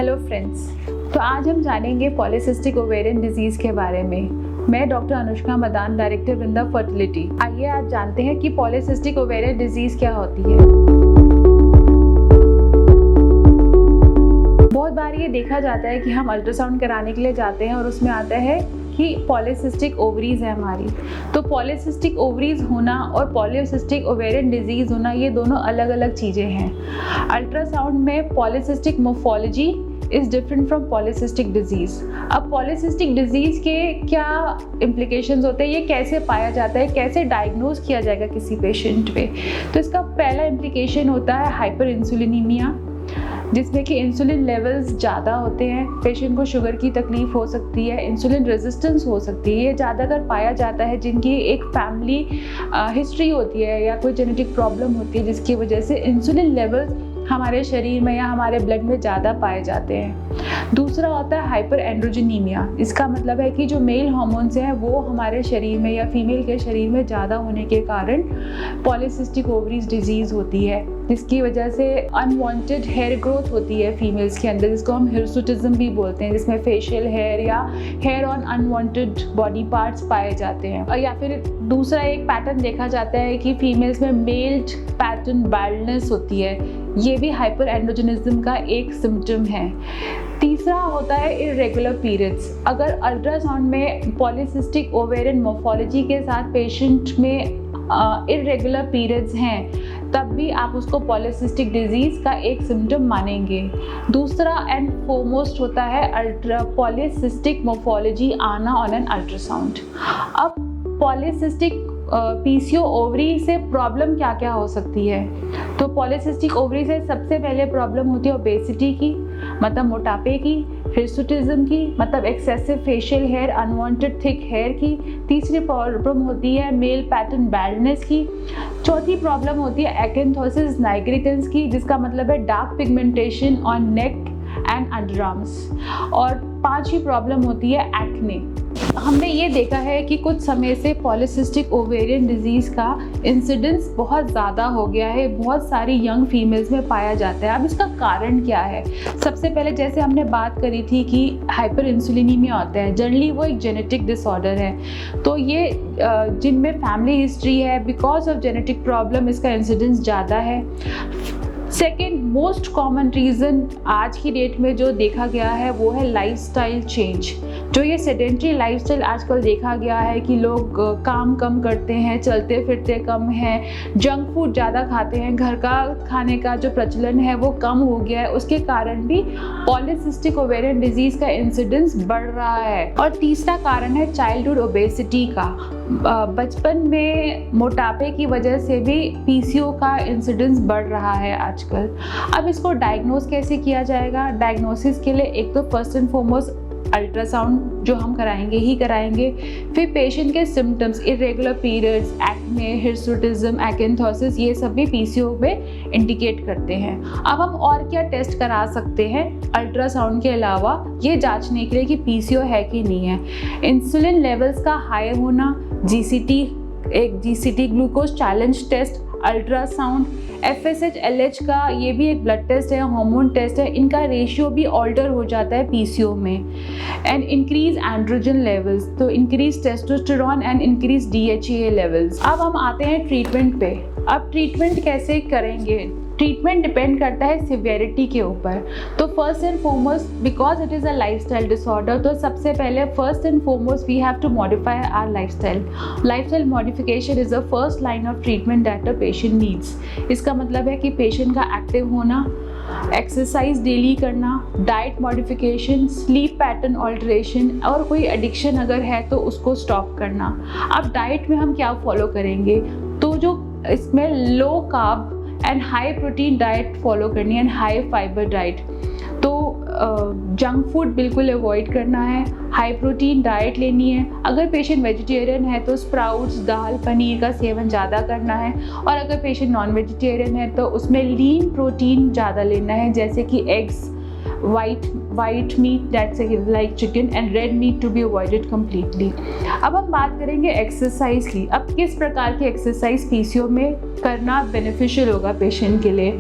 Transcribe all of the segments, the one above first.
Hello friends, तो आज हम जानेंगे पॉलीसिस्टिक ओवेरियन डिजीज़ के बारे में। मैं डॉक्टर अनुष्का मदान, डायरेक्टर वृंदा फर्टिलिटी। आइए आज जानते हैं कि पॉलीसिस्टिक ओवेरियन डिजीज़ क्या होती है। बहुत बार ये देखा जाता है कि हम अल्ट्रासाउंड कराने के लिए जाते हैं और उसमें आता है कि पॉलीसिस्टिक ओवरीज है हमारी। तो पॉलीसिस्टिक ओवरीज होना और पॉलीसिस्टिक ओवेरियन डिजीज़ होना ये दोनों अलग अलग चीज़ें हैं। अल्ट्रासाउंड में polycystic morphology is different from polycystic disease. अब पॉलीसिस्टिक डिजीज़ के क्या इम्प्लिकेशंस होते हैं, ये कैसे पाया जाता है, कैसे डायग्नोज किया जाएगा किसी पेशेंट पे। तो इसका पहला इम्प्लिकेशन होता है हाइपर इंसुलिनीमिया, जिसमें कि इंसुलिन लेवल्स ज़्यादा होते हैं। पेशेंट को शुगर की तकलीफ़ हो सकती है, इंसुलिन रेजिस्टेंस हो सकती है। ये ज़्यादातर पाया जाता है जिनकी एक फैमिली हिस्ट्री होती है या कोई जेनेटिक प्रॉब्लम होती है जिसकी वजह से इंसुलिन लेवल्स हमारे शरीर में या हमारे ब्लड में ज़्यादा पाए जाते हैं। दूसरा होता है हाइपर एंड्रोजिनीमिया। इसका मतलब है कि जो मेल हार्मोन्स हैं वो हमारे शरीर में या फीमेल के शरीर में ज़्यादा होने के कारण पॉलीसिस्टिक ओवरीज डिजीज़ होती है, जिसकी वजह से अनवांटेड हेयर ग्रोथ होती है फीमेल्स के अंदर, जिसको हम हिर्सुटिज्म भी बोलते हैं, जिसमें फेशियल हेयर या hair on unwanted body parts पाए जाते हैं। और या फिर दूसरा एक पैटर्न देखा जाता है कि फीमेल्स में मेल्ड पैटर्न बाल्डनेस होती है, ये भी हाइपर एंड्रोजनिज्म का एक सिम्टम है। तीसरा होता है इरेगुलर पीरियड्स। अगर अल्ट्रासाउंड में पॉलीसिस्टिक ओवेरियन मोर्फोलॉजी के साथ पेशेंट में इरेगुलर पीरियड्स हैं, तब भी आप उसको पॉलीसिस्टिक डिजीज़ का एक सिम्टम मानेंगे। दूसरा एंड फोरमोस्ट होता है पॉलीसिस्टिक मोर्फोलॉजी आना ऑन एन अल्ट्रासाउंड। अब पॉलीसिस्टिक पीसीओ ओवरी से प्रॉब्लम क्या क्या हो सकती है। तो पॉलीसिस्टिक ओवरी से सबसे पहले प्रॉब्लम होती है ओबेसिटी की, मतलब मोटापे की, हिर्सुटिज्म की, मतलब excessive facial hair, unwanted thick hair की। तीसरी प्रॉब्लम होती है मेल पैटर्न बैल्डनेस की। चौथी प्रॉब्लम होती है एकेंथोसिस नाइग्रिकेंस की, जिसका मतलब है dark pigmentation on neck and underarms. और पांचवी प्रॉब्लम होती है एक्ने। हमने ये देखा है कि कुछ समय से पॉलीसिस्टिक ओवेरियन डिजीज़ का इंसिडेंस बहुत ज़्यादा हो गया है, बहुत सारी यंग फीमेल्स में पाया जाता है। अब इसका कारण क्या है? सबसे पहले जैसे हमने बात करी थी कि हाइपर इंसुलिनीमिया होता है, जनरली वो एक जेनेटिक डिसऑर्डर है। तो ये जिनमें फैमिली हिस्ट्री है, बिकॉज ऑफ जेनेटिक प्रॉब्लम इसका इंसिडेंस ज़्यादा है। सेकेंड मोस्ट कॉमन रीज़न आज की डेट में जो देखा गया है वो है लाइफस्टाइल चेंज। जो ये सेडेंट्री लाइफस्टाइल आजकल देखा गया है कि लोग काम कम करते हैं, चलते फिरते कम हैं, जंक फूड ज़्यादा खाते हैं, घर का खाने का जो प्रचलन है वो कम हो गया है, उसके कारण भी पॉलीसिस्टिक ओवेरियन डिजीज़ का इंसिडेंस बढ़ रहा है। और तीसरा कारण है चाइल्डहुड ओबेसिटी का। बचपन में मोटापे की वजह से भी पीसीओ का इंसिडेंस बढ़ रहा है आजकल। अब इसको डायग्नोस कैसे किया जाएगा? डायग्नोसिस के लिए एक तो फर्स्ट एंड फॉरमोस्ट अल्ट्रासाउंड जो हम कराएंगे ही कराएंगे। फिर पेशेंट के symptoms, irregular periods, acne, hirsutism, acanthosis, ये सब भी पीसीओ में इंडिकेट करते हैं। अब हम और क्या टेस्ट करा सकते हैं अल्ट्रासाउंड के अलावा ये जांचने के लिए कि पीसीओ है कि नहीं है? इंसुलिन लेवल्स का हाई होना, GCT glucose challenge test, ultrasound, FSH LH का ये भी एक ब्लड टेस्ट है, हार्मोन टेस्ट है, इनका रेशियो भी ऑल्टर हो जाता है पीसीओ में। एंड इंक्रीज एंड्रोजन लेवल्स, तो increase testosterone and increase DHEA levels. अब हम आते हैं ट्रीटमेंट पे। अब ट्रीटमेंट कैसे करेंगे? ट्रीटमेंट डिपेंड करता है सिवियरिटी के ऊपर। तो first and foremost, because it is a lifestyle disorder, तो सबसे पहले first and foremost we have to modify our lifestyle modification is the first line of treatment that a patient needs. इसका मतलब है कि पेशेंट का एक्टिव होना, exercise daily करना, diet modification, sleep pattern alteration, और कोई एडिक्शन अगर है तो उसको स्टॉप करना। अब डाइट में हम क्या फॉलो करेंगे? तो जो इसमें low carb and high protein diet follow करनी है एंड हाई फाइबर डाइट। तो जंक फूड बिल्कुल अवॉइड करना है, हाई प्रोटीन डाइट लेनी है। अगर पेशेंट वेजिटेरियन है तो स्प्राउट्स, दाल, पनीर का सेवन ज़्यादा करना है। और अगर पेशेंट नॉन वेजिटेरियन है तो उसमें लीन प्रोटीन ज़्यादा लेना है, जैसे कि eggs, white meat that's like chicken and red meat to be avoided completely। अब हम बात करेंगे एक्सरसाइज की। अब किस प्रकार की एक्सरसाइज पीसीओ में करना बेनिफिशियल होगा पेशेंट के लिए?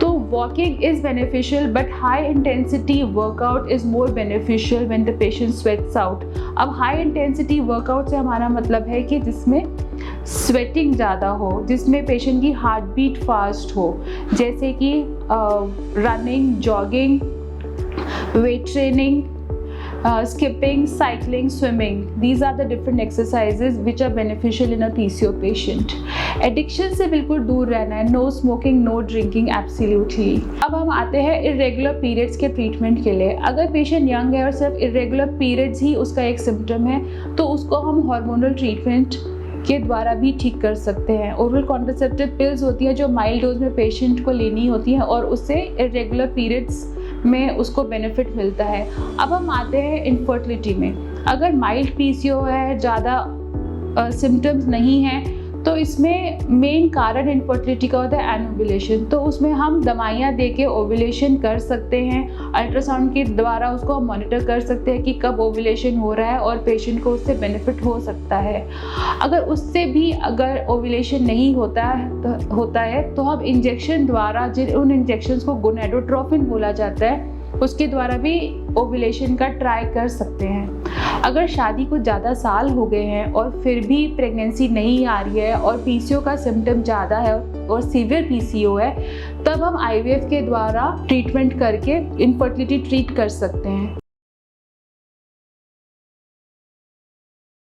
तो walking is beneficial, but high intensity workout is more beneficial when the patient sweats out. अब high intensity workout से हमारा मतलब है कि जिसमें स्वेटिंग ज़्यादा हो, जिसमें पेशेंट की हार्ट बीट फास्ट हो, जैसे कि running, jogging, weight training, skipping, cycling, swimming. These are the different exercises which are beneficial in a PCO patient. Addiction से बिल्कुल दूर रहना है, no smoking, no drinking, absolutely. अब हम आते हैं irregular periods के ट्रीटमेंट के लिए. अगर पेशेंट यंग है और सिर्फ irregular periods ही उसका एक सिम्टम है तो उसको हम हार्मोनल ट्रीटमेंट के द्वारा भी ठीक कर सकते हैं. ओरल कॉन्ट्रासेप्टिव पिल्स होती हैं जो माइल्ड डोज में पेशेंट को लेनी होती हैं और उससे इरेगुलर पीरियड्स में उसको बेनिफिट मिलता है. अब हम आते हैं इनफर्टिलिटी में. अगर माइल्ड पीसीओ है, ज़्यादा सिम्टम्स नहीं हैं, तो इसमें मेन कारण इनफर्टिलिटी का होता है एनोबुलेशन. तो उसमें हम दवाइयाँ दे के ओवुलेशन कर सकते हैं. अल्ट्रासाउंड के द्वारा उसको हम मॉनिटर कर सकते हैं कि कब ओवुलेशन हो रहा है और पेशेंट को उससे बेनिफिट हो सकता है. अगर उससे भी अगर ओवुलेशन नहीं होता है तो हम इंजेक्शन द्वारा, उन इंजेक्शन्स को गोनेडोट्रोपिन बोला जाता है, उसके द्वारा भी ओवुलेशन का ट्राई कर सकते हैं. अगर शादी को ज़्यादा साल हो गए हैं और फिर भी प्रेगनेंसी नहीं आ रही है और पीसीओ का सिम्टम ज़्यादा है और सीवियर पीसीओ है, तब हम आईवीएफ के द्वारा ट्रीटमेंट करके इनफर्टिलिटी ट्रीट कर सकते हैं.